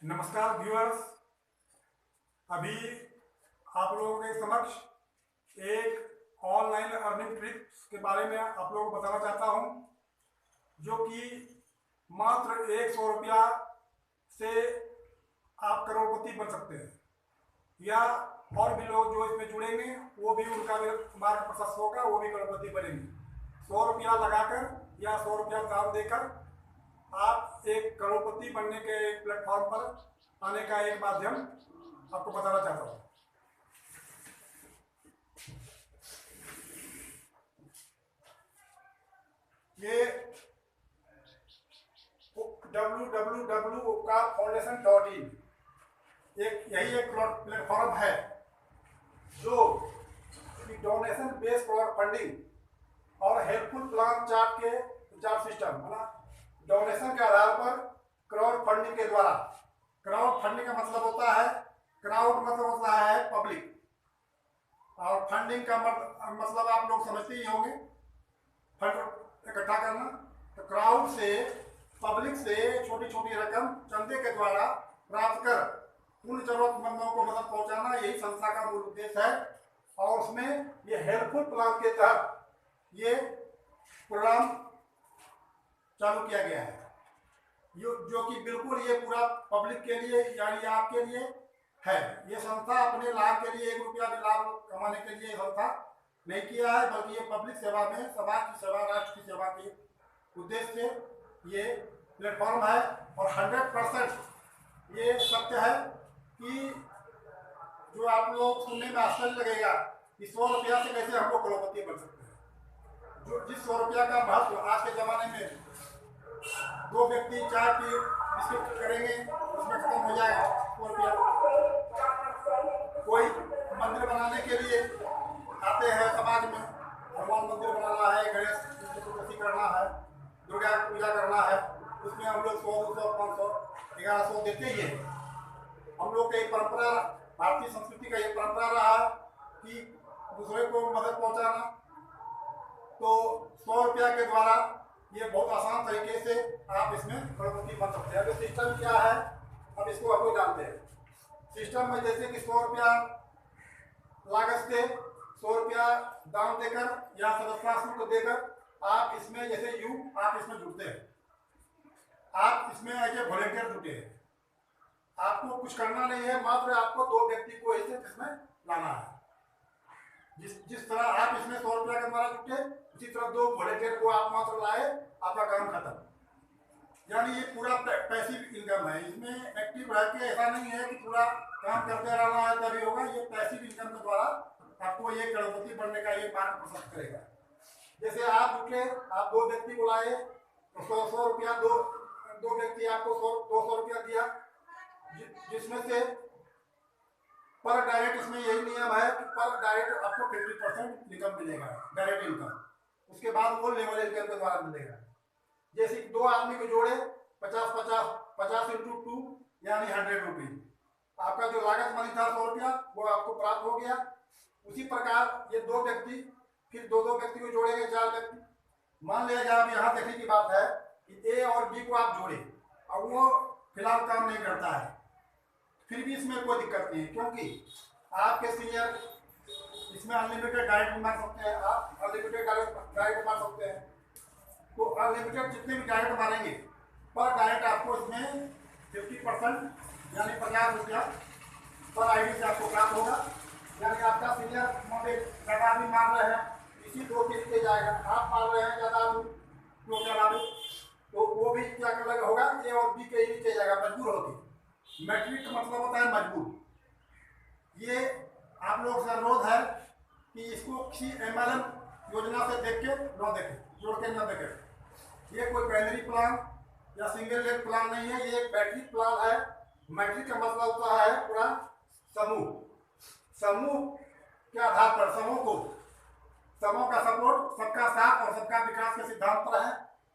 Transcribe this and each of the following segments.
नमस्कार व्यूअर्स। अभी आप लोगों के समक्ष एक ऑनलाइन अर्निंग ट्रिक्स के बारे में आप लोगों को बताना चाहता हूं, जो कि मात्र 100 रुपया से आप करोड़पति बन सकते हैं, या और भी लोग जो इसमें जुड़ेंगे वो भी उनका मार्ग प्रशस्त होगा, वो भी करोड़पति बनेंगे। 100 रुपया लगाकर या 100 रुपया दान देकर आप एक करोड़पति बनने के एक प्लेटफॉर्म पर आने का एक माध्यम आपको बताना चाहता हूँ। ये www.faundation.in यही एक प्लेटफॉर्म है जो डोनेशन बेस्ड क्राउड फंडिंग और helpful plan chart system, donation के आधार पर क्राउड फंडिंग के द्वारा। क्राउड फंडिंग का मतलब होता है, क्राउड मतलब होता है पब्लिक, और फंडिंग का मतलब आप लोग समझते ही होंगे, फंड इकट्ठा करना। तो क्राउड से, पब्लिक से छोटी छोटी रकम चंदे के द्वारा प्राप्त कर उन जरूरतमंदों को मदद पहुंचाना, यही संस्था का मूल उद्देश्य है। और उसमें ये हेल्पफुल प्लान के तहत ये प्रोग्राम चालू किया गया है, जो कि बिल्कुल ये पूरा पब्लिक के लिए यानी आपके लिए है। ये संस्था अपने लाभ के लिए 1 रुपया भी लाभ कमाने के लिए संस्था नहीं किया है, बल्कि ये पब्लिक सेवा में, समाज की सेवा, राष्ट्र की सेवा के उद्देश्य से ये प्लेटफॉर्म है। और 100% ये सत्य है कि जो आप लोग सुनने में आश्चर्य लगेगा कि 100 रुपया से कैसे हम लोग करोड़पति बन सकते हैं। जो जिस 100 रुपया का महत्व आज के ज़माने में 2 व्यक्ति चाय की बिस्किट करेंगे उसमें खत्म हो जाएगा 100 रुपया। कोई मंदिर बनाने के लिए आते हैं समाज में, हनुमान मंदिर बनाना है, गणेश चतुर्थी करना है, दुर्गा पूजा करना है, उसमें हम लोग 100, 200, 500, 1100 देते ही हैं। हम लोग का एक परंपरा, भारतीय संस्कृति का ये परंपरा रहा कि दूसरे को मदद पहुंचाना। तो 100 रुपया के द्वारा ये बहुत आसान तरीके से आप इसमें करोड़पति बन सकते हैं। तो सिस्टम क्या है, अब इसको आप लोग जानते हैं। सिस्टम में जैसे कि 100 रुपया लागत से 100 रुपया दान देकर या सदस्याश्रम को देकर आप इसमें, जैसे आप इसमें जुड़ते हैं, आप इसमें ऐसे वॉलेंटियर जुटे हैं। आपको कुछ करना नहीं है, मात्र आपको 2 व्यक्ति को इसे इसमें लाना है। जिस तरह आप इसमें 100 रुपया के द्वारा जुटे, उसी तरह 2 वॉलेंटियर को आप मात्र लाए, आपका काम खत्म। यानी ये पूरा पैसिव इनकम है। इसमें एक्टिव रह के ऐसा नहीं है कि पूरा काम करते रहना है तभी होगा। ये पैसिव इनकम के द्वारा आपको ये करोड़पति बनने का ये मार्ग प्रशस्त करेगा। जैसे आप जुटे, आप 2 व्यक्ति को लाए तो 100 रुपया, दो व्यक्ति आपको 200 रुपया दिया, जिसमें से पर डायरेक्ट, इसमें यही नियम है कि पर डायरेक्ट आपको 50% इनकम मिलेगा, डायरेक्ट इनकम। उसके बाद वो लेवल इनकम के द्वारा मिलेगा। जैसे 2 आदमी को जोड़े 50 इंटू 2 यानी 100 रुपीज, आपका जो लागत मनी था 100 रुपया वो आपको प्राप्त हो गया। उसी प्रकार ये 2 व्यक्ति, फिर 2 व्यक्ति को जोड़ेंगे, 4 व्यक्ति। मान लिया जाए, अब यहाँ देखने की बात है कि ए और बी को आप जोड़े और वो फिलहाल काम नहीं करता है, फिर भी इसमें कोई दिक्कत नहीं है, क्योंकि आपके सीनियर इसमें अनलिमिटेड डायरेक्ट मार सकते हैं, आप अनलिमिटेड डायरेक्ट मार सकते हैं। तो अनलिमिटेड जितने भी डायरेक्ट मारेंगे, पर डायरेक्ट आपको इसमें 50% यानी 50 रुपया पर आईडी से आपको प्राप्त होगा। यानी आपका सीनियर मोटे ज़्यादा आदमी मार रहे हैं, इसी 2 के नीचे जाएगा। आप मार रहे हैं ज़्यादा आदमी, 2 ज़्यादा आदमी, तो वो भी क्या कर होगा, ए और बी के नीचे जाएगा, मजबूर होगी। मैट्रिक का मतलब होता है मजबूर। ये आप लोग से अनुरोध है कि इसको किसी MLM योजना से देख के न देखें, जोड़ के न देखें। ये कोई प्राइमरी प्लान या सिंगल लेग प्लान नहीं है, ये एक मैट्रिक प्लान है। मैट्रिक का मतलब होता है पूरा समूह के आधार पर, समूह का सपोर्ट, सबका साथ और सबका विकास के सिद्धांत पर है।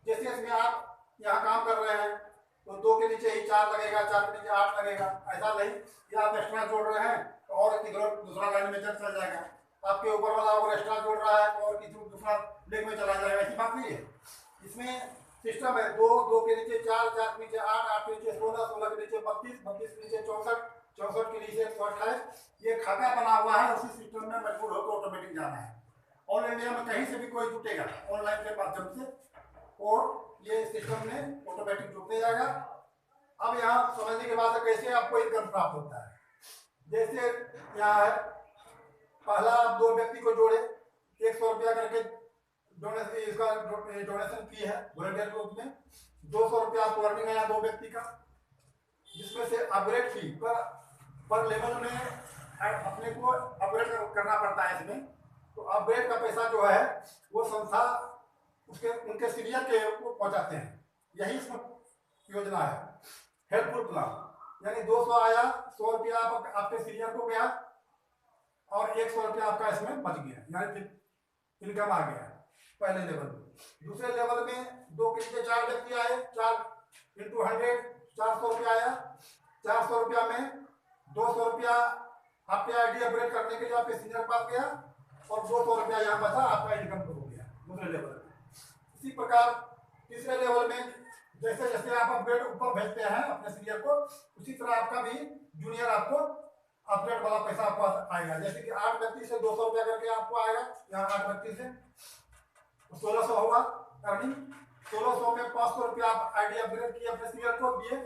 जैसे इसमें आप यहाँ काम कर रहे हैं तो 2 के नीचे ही 4 लगेगा, 4 के नीचे 8 लगेगा, ऐसा नहीं कि आप एक्स्ट्रा जोड़ रहे हैं तो और इधर दूसरा लाइन में चल जाएगा। आपके ऊपर वाला और एक्स्ट्रा जोड़ रहा है तो और दूसरा लेग में चला जाएगा, ऐसी बात नहीं है। इसमें सिस्टम है। दो, दो के नीचे 4, 4 के नीचे 8, 8 के नीचे 16, 16 के नीचे 32, 32 के नीचे 64, 64 के नीचे 128। ये खाका बना हुआ है, उसी सिस्टम में मजबूर होकर ऑटोमेटिक जाना है। ऑल इंडिया में कहीं से भी कोई जुटेगा ऑनलाइन के माध्यम से, और ये सिस्टम में ऑटोमेटिक जुटते जाएगा। अब यहाँ समझने के बाद कैसे आपको इनकम प्राप्त होता है। जैसे यहाँ है, पहला आप 2 व्यक्ति को जोड़े, 100 रुपया करके डोनेशन, इसका डोनेशन फी है वॉलंटियर ग्रुप में। 200 रुपया आपको अर्निंग है 2 व्यक्ति का, जिसमें से अपग्रेड फी पर लेवल में अपने को अपग्रेड करना पड़ता है इसमें। तो अपग्रेड का पैसा जो है वो संस्था उसके उनके सीनियर के को पहुंचाते हैं। यही इसमें योजना है, हेल्पफुल प्लान। यानी 200 आया, 100 रुपया आपके सीनियर को गया और 100 रुपया आपका इसमें बच गया, यानी फिर इनकम आ गया पहले लेवल में। दूसरे लेवल में 2 के नीचे 4 व्यक्ति आए, 4 इंटू 100, 400 रुपया आया। 400 रुपया में 200 रुपया आपके आईडी अपग्रेड करने के लिए आपके सीनियर के पास गया, और 200 रुपया यहाँ बचा, आपका इनकम हो गया दूसरे लेवल में। इसी प्रकार तीसरे लेवल में जैसे जैसे आप अपग्रेड ऊपर भेजते हैं अपने सीनियर को, उसी तरह आपका भी जूनियर आपको अपग्रेड वाला पैसा आपको आएगा। जैसे कि 8 व्यक्ति से 200 रुपया करके आपको आएगा, यहाँ 8 व्यक्ति से 1600 होगा अर्निंग। 1600 में 500 रुपया आप आईडी अपग्रेड किए अपने सीनियर को दिए,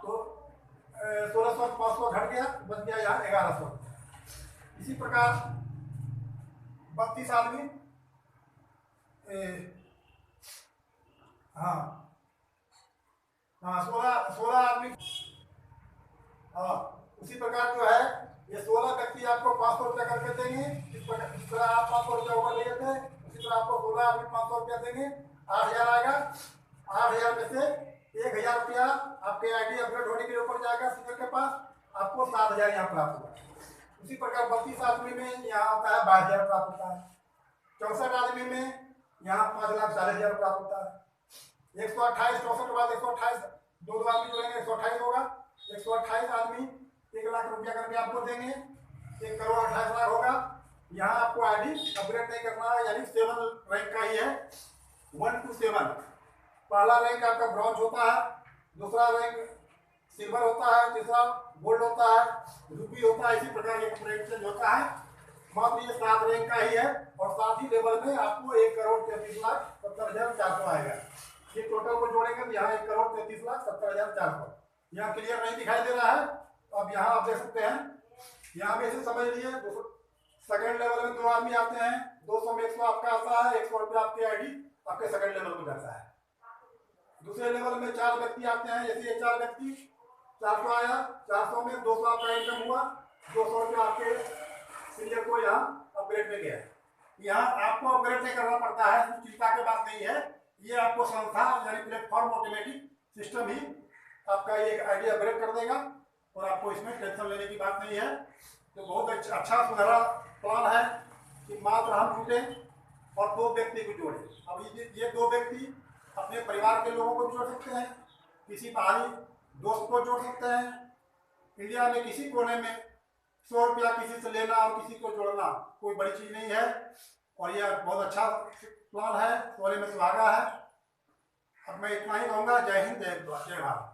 तो 1600 500 घट गया, बच गया यहाँ 1100। इसी प्रकार 32 आदमी, हाँ 16 आदमी, हाँ उसी प्रकार जो है ये 16 व्यक्ति आपको 500 रुपया करके देंगे। इस तरह आप 500 रुपया ऊपर ले जाते हैं, उसी तरह आपको 16 आदमी 500 रुपया देंगे, 8000 आएगा। 8000 में से 1000 रुपया आपके आईडी अपग्रेड होने के लिए ऊपर जाएगा सीनियर के पास, आपको 7000 यहाँ प्राप्त होगा। उसी प्रकार 32 आदमी में यहाँ होता है 22,000 प्राप्त होता है। 64 आदमी में यहाँ 5,40,000 प्राप्त होता है। 128, 64 के बाद 128, 2 आदमी जोड़ेंगे 128 होगा। 128 आदमी 1 लाख रुपया करके आपको देंगे, 1,28,00,000 होगा। यहाँ आपको आईडी अपग्रेड नहीं करना है, यानी 7 रैंक का ही है, 1 to 7। पहला रैंक आपका ब्रॉन्ज होता है, दूसरा रैंक सिल्वर होता है, तीसरा गोल्ड होता है, रूबी होता है। इसी प्रकार एक रैंक चेंज होता है। मात्र ये 7 रैंक का ही है, और 7 ही लेवल में आपको 1,33,70,400 आएगा। ये टोटल को जोड़ेंगे तो यहाँ 1,33,70,400 यहाँ क्लियर नहीं दिखाई दे रहा है। अब यहाँ आप देख सकते हैं, यहाँ में से समझ लीजिए सेकंड लेवल में 2 आदमी आते हैं, 200 में 100 आपका आता है, 100 रुपया आपकी आईडी आपके सेकंड लेवल में जाता है। दूसरे लेवल में 4 व्यक्ति आते हैं, जैसे ये 4 व्यक्ति 400 आया, 400 में 200 आपका इनकम हुआ, 200 रुपया आपके सीनियर को यहाँ अपग्रेड में गया। यहाँ आपको अपग्रेड नहीं करना पड़ता है, कुछ चिंता की बात नहीं है। ये आपको संस्था यानी प्लेटफॉर्म ऑटोमेटिक सिस्टम ही आपका ये आईडी अपग्रेड कर देगा, और आपको इसमें टेंशन लेने की बात नहीं है। तो बहुत अच्छा सुनहरा प्लान है कि मात्र हम जुटे और 2 व्यक्ति को जोड़े। अब ये 2 व्यक्ति अपने परिवार के लोगों को जोड़ सकते हैं, किसी बाहरी दोस्त को जोड़ सकते हैं। इंडिया में किसी कोने में 100 रुपया किसी से लेना और किसी को जोड़ना कोई बड़ी चीज़ नहीं है, और यह बहुत अच्छा प्लान है, सोने में सुहागा है। अब मैं इतना ही कहूँगा। जय हिंद, जय भारत।